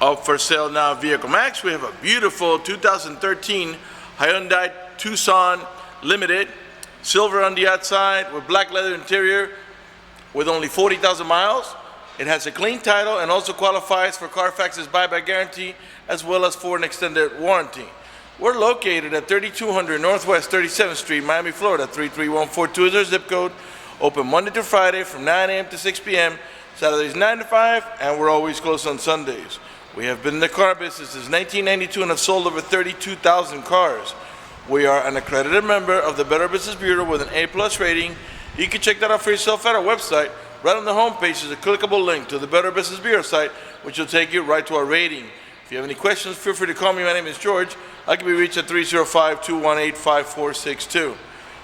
Up for sale now at Vehiclemax. We have a beautiful 2013 Hyundai Tucson Limited, silver on the outside with black leather interior, with only 40,000 miles. It has a clean title and also qualifies for Carfax's buyback guarantee as well as for an extended warranty. We're located at 3200 Northwest 37th Street, Miami, Florida 33142 is our zip code. Open Monday to Friday from 9 a.m. to 6 p.m. Saturdays 9 to 5, and we're always closed on Sundays. We have been in the car business since 1992 and have sold over 32,000 cars. We are an accredited member of the Better Business Bureau with an A+ rating. You can check that out for yourself at our website. Right on the homepage is a clickable link to the Better Business Bureau site, which will take you right to our rating. If you have any questions, feel free to call me. My name is George. I can be reached at 305-218-5462.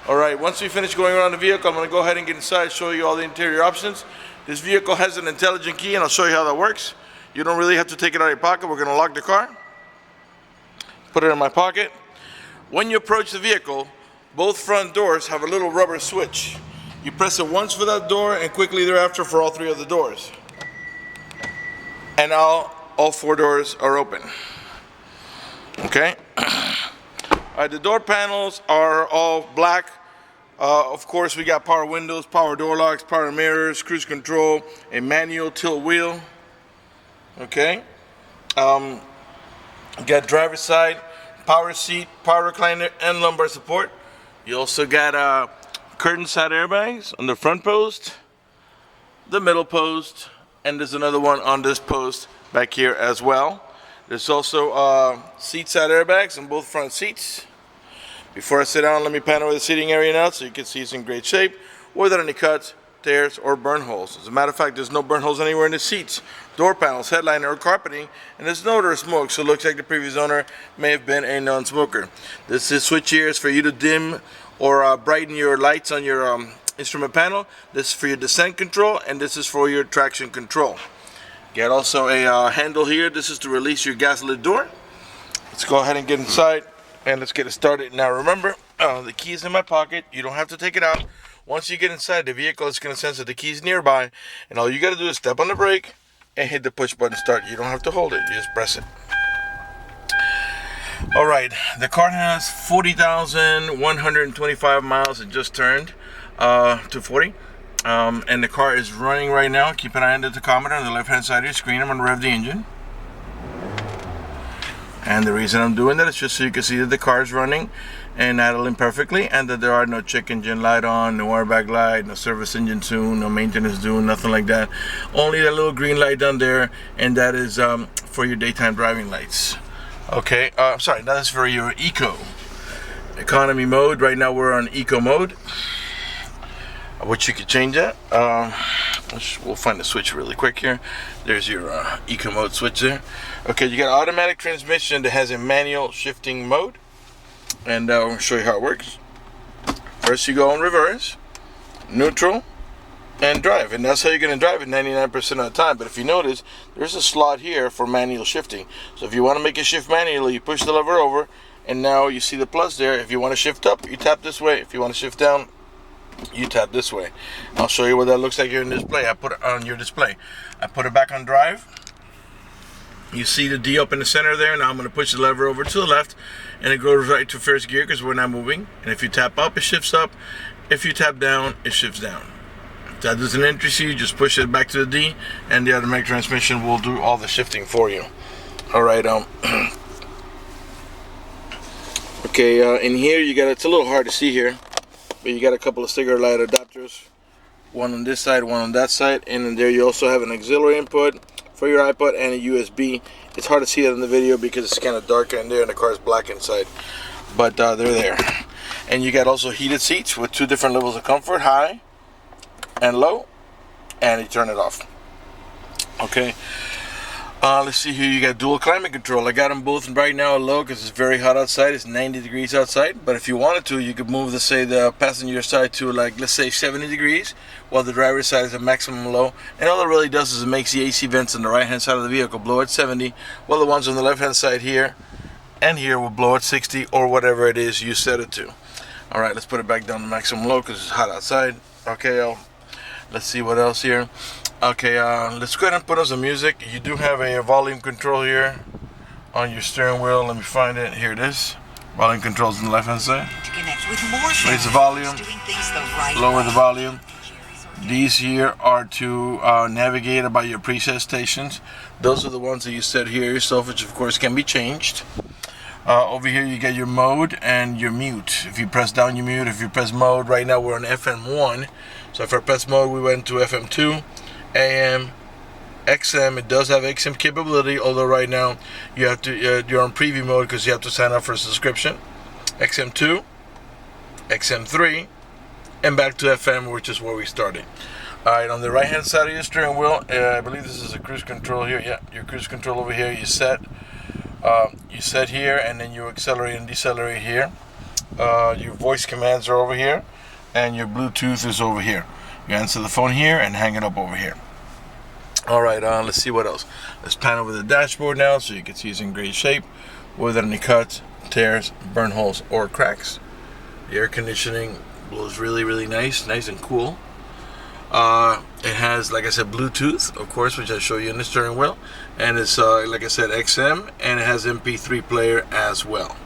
All right, once we finish going around the vehicle, I'm going to go ahead and get inside, show you all the interior options. This vehicle has an intelligent key, and I'll show you how that works. You don't really have to take it out of your pocket. We're going to lock the car, put it in my pocket. When you approach the vehicle, both front doors have a little rubber switch. You press it once for that door and quickly thereafter for all three of the doors. And now all four doors are open. Okay? All right, the door panels are all black. Of course, we got power windows, power door locks, power mirrors, cruise control, a manual tilt wheel. Okay, you got driver's side, power seat, power recliner, and lumbar support. You also got curtain side airbags on the front post, the middle post, and there's another one on this post back here as well. There's also seat side airbags on both front seats. Before I sit down, let me pan over the seating area now so you can see it's in great shape without any cuts, tears, or burn holes. As a matter of fact, there's no burn holes anywhere in the seats, door panels, headliner, or carpeting, and there's no odor of smoke, so it looks like the previous owner may have been a non-smoker. This switch here is for you to dim or brighten your lights on your instrument panel. This is for your descent control, and this is for your traction control. You got also a handle here. This is to release your gas lid door. Let's go ahead and get inside, and let's get it started. Now remember, the key is in my pocket. You don't have to take it out. Once you get inside, the vehicle is going to sense that the key is nearby, and all you got to do is step on the brake and hit the push button start. You don't have to hold it, you just press it. All right, the car has 40,125 miles. It just turned to 40, and the car is running right now. Keep an eye on the tachometer on the left hand side of your screen. I'm going to rev the engine. And the reason I'm doing that is just so you can see that the car is running and idling perfectly, and that there are no check engine light on, no airbag light, no service engine soon, no maintenance due, nothing like that. Only that little green light down there, and that is for your daytime driving lights. Okay, sorry, that is for your economy mode. Right now we're on eco mode, which you could change that. We'll find the switch really quick here. There's your eco mode switch there. Okay, you got automatic transmission that has a manual shifting mode, and I'll show you how it works. First you go in reverse, neutral, and drive, and that's how you're going to drive it 99% of the time. But if you notice, there's a slot here for manual shifting. So if you want to make it shift manually, you push the lever over, and now you see the plus there. If you want to shift up, you tap this way. If you want to shift down, you tap this way. I'll show you what that looks like here in display. I put it on your display. I put it back on drive. You see the D up in the center there. Now I'm going to push the lever over to the left, and it goes right to first gear because we're not moving. And if you tap up, it shifts up. If you tap down, it shifts down. If that doesn't interest you, just push it back to the D, and the automatic transmission will do all the shifting for you. All right. Okay. In here, you got, it's a little hard to see here, but you got a couple of cigarette light adapters, one on this side, one on that side, and in there you also have an auxiliary input for your iPod and a USB. It's hard to see that in the video because it's kind of dark in there and the car is black inside, but they're there. And you got also heated seats with two different levels of comfort, high and low, and you turn it off. Okay. Let's see here, you got dual climate control. I got them both right now low because it's very hot outside. It's 90 degrees outside, but if you wanted to, you could move the passenger side to, like, let's say 70 degrees, while the driver's side is a maximum low. And all it really does is it makes the AC vents on the right hand side of the vehicle blow at 70, while the ones on the left hand side here and here will blow at 60, or whatever it is you set it to. All right, let's put it back down to maximum low because it's hot outside. Okay, let's see what else here. Okay, let's go ahead and put on some music. You do have a volume control here on your steering wheel. Let me find it. Here it is. Volume controls on the left hand side. To connect with more Raise the volume. doing things the right Lower way. the volume. These here are to navigate about your preset stations. Those are the ones that you set here yourself, which of course can be changed. Over here you get your mode and your mute. If you press down, you mute. If you press mode, right now we're on FM1. So if I press mode, we went to FM2, AM, XM. It does have XM capability, although right now you have to you're on preview mode because you have to sign up for a subscription. XM2, XM3, and back to FM, which is where we started. Alright, on the right hand side of your steering wheel, I believe this is a cruise control here. Yeah, your cruise control over here. You set here, and then you accelerate and decelerate here. Your voice commands are over here, and your Bluetooth is over here. You answer the phone here and hang it up over here. Alright, let's see what else. Let's pan over the dashboard now so you can see it's in great shape without any cuts, tears, burn holes, or cracks. The air conditioning blows really nice and cool. It has, like I said, Bluetooth, of course, which I show you in the steering wheel, and it's like I said, XM, and it has MP3 player as well.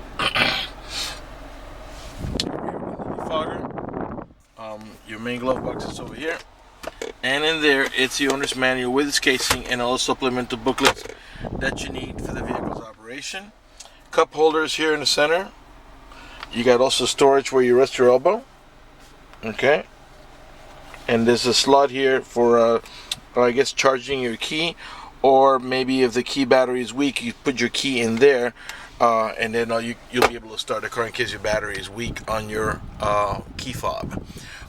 Your main glove box is over here, and in there it's the owner's manual with its casing and all the supplemental booklets that you need for the vehicle's operation. Cup holders here in the center. You got also storage where you rest your elbow. Okay, and there's a slot here for I guess charging your key, or maybe if the key battery is weak, you put your key in there, and then you'll be able to start the car in case your battery is weak on your key fob.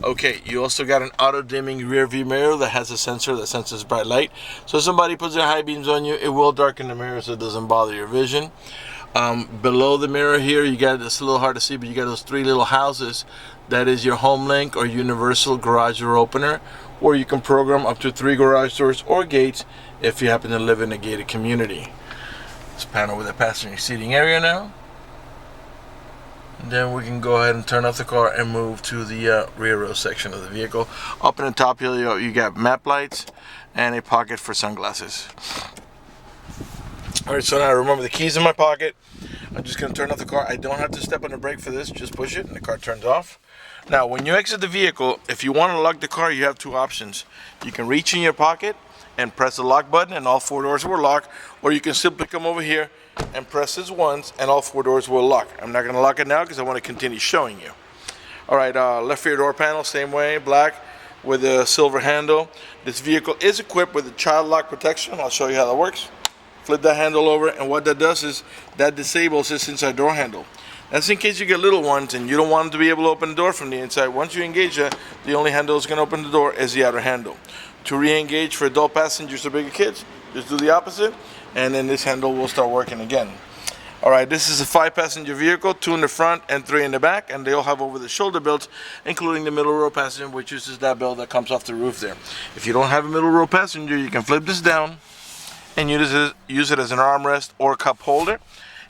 Okay, you also got an auto dimming rear view mirror that has a sensor that senses bright light, so if somebody puts their high beams on you, it will darken the mirror so it doesn't bother your vision. Below the mirror here, you got, it's a little hard to see, but you got those three little houses. That is your home link or universal garage door opener, or you can program up to 3 garage doors or gates if you happen to live in a gated community. Let's pan over the passenger seating area now. And then we can go ahead and turn off the car and move to the rear row section of the vehicle. Up in the top here, you got map lights and a pocket for sunglasses. Alright, so now remember the keys in my pocket. I'm just going to turn off the car. I don't have to step on the brake for this. Just push it and the car turns off. Now, when you exit the vehicle, if you want to lock the car, you have 2 options. You can reach in your pocket and press the lock button and all 4 doors will lock, or you can simply come over here and press this once and all 4 doors will lock. I'm not going to lock it now because I want to continue showing you. Alright, left rear door panel, same way, black with a silver handle. This vehicle is equipped with a child lock protection. I'll show you how that works. Flip that handle over, and what that does is that disables this inside door handle. That's in case you get little ones and you don't want them to be able to open the door from the inside. Once you engage that, the only handle that's going to open the door is the outer handle. To re-engage for adult passengers or bigger kids, just do the opposite, and then this handle will start working again. Alright, this is a 5-passenger vehicle, 2 in the front and 3 in the back, and they all have over the shoulder belts, including the middle row passenger, which uses that belt that comes off the roof there. If you don't have a middle row passenger, you can flip this down and use it as an armrest or cup holder,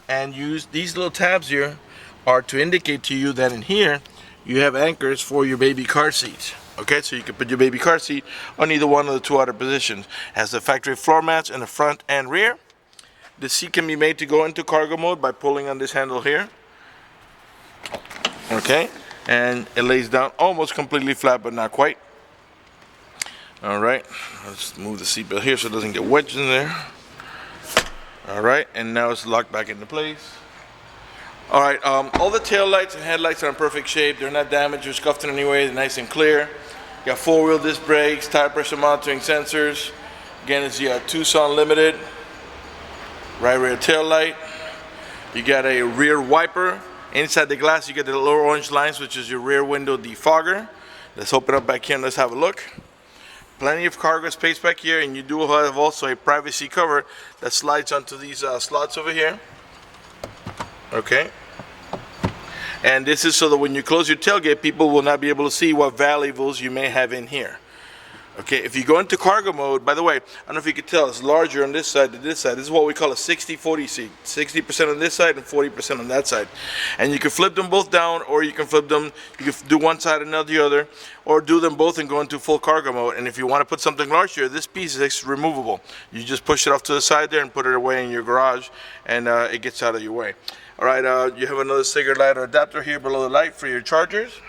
and use these little tabs here are to indicate to you that in here you have anchors for your baby car seats. Okay, so you can put your baby car seat on either one of the 2 other positions. It has the factory floor mats in the front and rear. The seat can be made to go into cargo mode by pulling on this handle here. Okay, and it lays down almost completely flat, but not quite. Alright, let's move the seatbelt here so it doesn't get wedged in there. Alright, and now it's locked back into place. Alright, all the tail lights and headlights are in perfect shape. They're not damaged or scuffed in any way. They're nice and clear. You got 4-wheel disc brakes, tire pressure monitoring sensors. Again, it's the Tucson Limited. Right rear tail light. You got a rear wiper. Inside the glass, you get the little orange lines, which is your rear window defogger. Let's open up back here and let's have a look. Plenty of cargo space back here, and you do have also a privacy cover that slides onto these slots over here. Okay, and this is so that when you close your tailgate, people will not be able to see what valuables you may have in here. Okay, if you go into cargo mode, by the way, I don't know if you can tell, it's larger on this side than this side. This is what we call a 60-40 seat. 60% on this side and 40% on that side. And you can flip them both down, or you can flip them, you can do one side and not the other, or do them both and go into full cargo mode. And if you want to put something larger, this piece is removable. You just push it off to the side there and put it away in your garage, and it gets out of your way. All right, you have another cigarette lighter adapter here below the light for your chargers.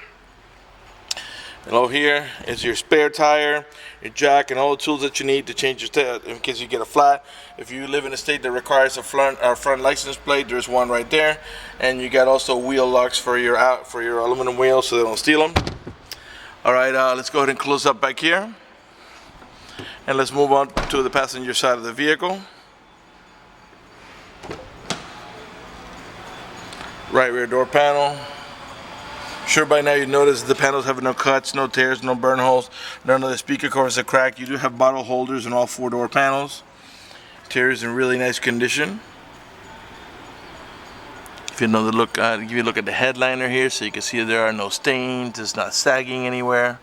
Below here is your spare tire, your jack, and all the tools that you need to change your tire in case you get a flat. If you live in a state that requires a front license plate, there's one right there. And you got also wheel locks for your aluminum wheels so they don't steal them. All right, let's go ahead and close up back here. And let's move on to the passenger side of the vehicle. Right rear door panel. Sure, by now you notice the panels have no cuts, no tears, no burn holes, none of the speaker covers are cracked. You do have bottle holders in all 4 door panels. Interior is in really nice condition. If you know the look, give you a look at the headliner here so you can see there are no stains, it's not sagging anywhere.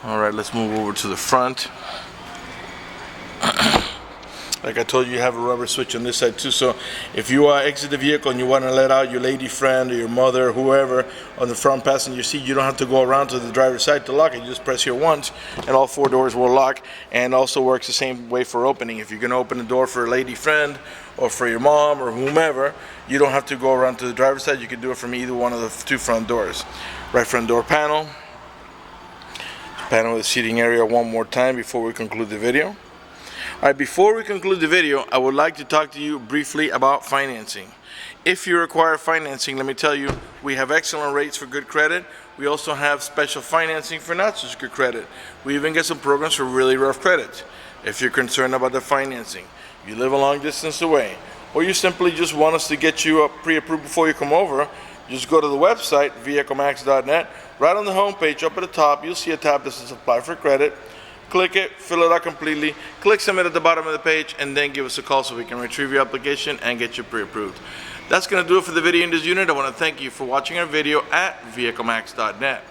Alright, let's move over to the front. Like I told you, you have a rubber switch on this side too, so if you exit the vehicle and you want to let out your lady friend or your mother or whoever on the front passenger seat, you don't have to go around to the driver's side to lock it. You just press here once and all 4 doors will lock, and also works the same way for opening. If you're going to open the door for a lady friend or for your mom or whomever, you don't have to go around to the driver's side. You can do it from either one of the 2 front doors. Right front door panel. Panel with the seating area one more time before we conclude the video. Alright, before we conclude the video, I would like to talk to you briefly about financing. If you require financing, let me tell you, we have excellent rates for good credit. We also have special financing for not such good credit. We even get some programs for really rough credit. If you're concerned about the financing, you live a long distance away, or you simply just want us to get you pre-approved before you come over, just go to the website, vehiclemax.net. Right on the home page, up at the top, you'll see a tab that says Apply for Credit. Click it, fill it out completely, click Submit at the bottom of the page, and then give us a call so we can retrieve your application and get you pre-approved. That's going to do it for the video in this unit. I want to thank you for watching our video at vehiclemax.net.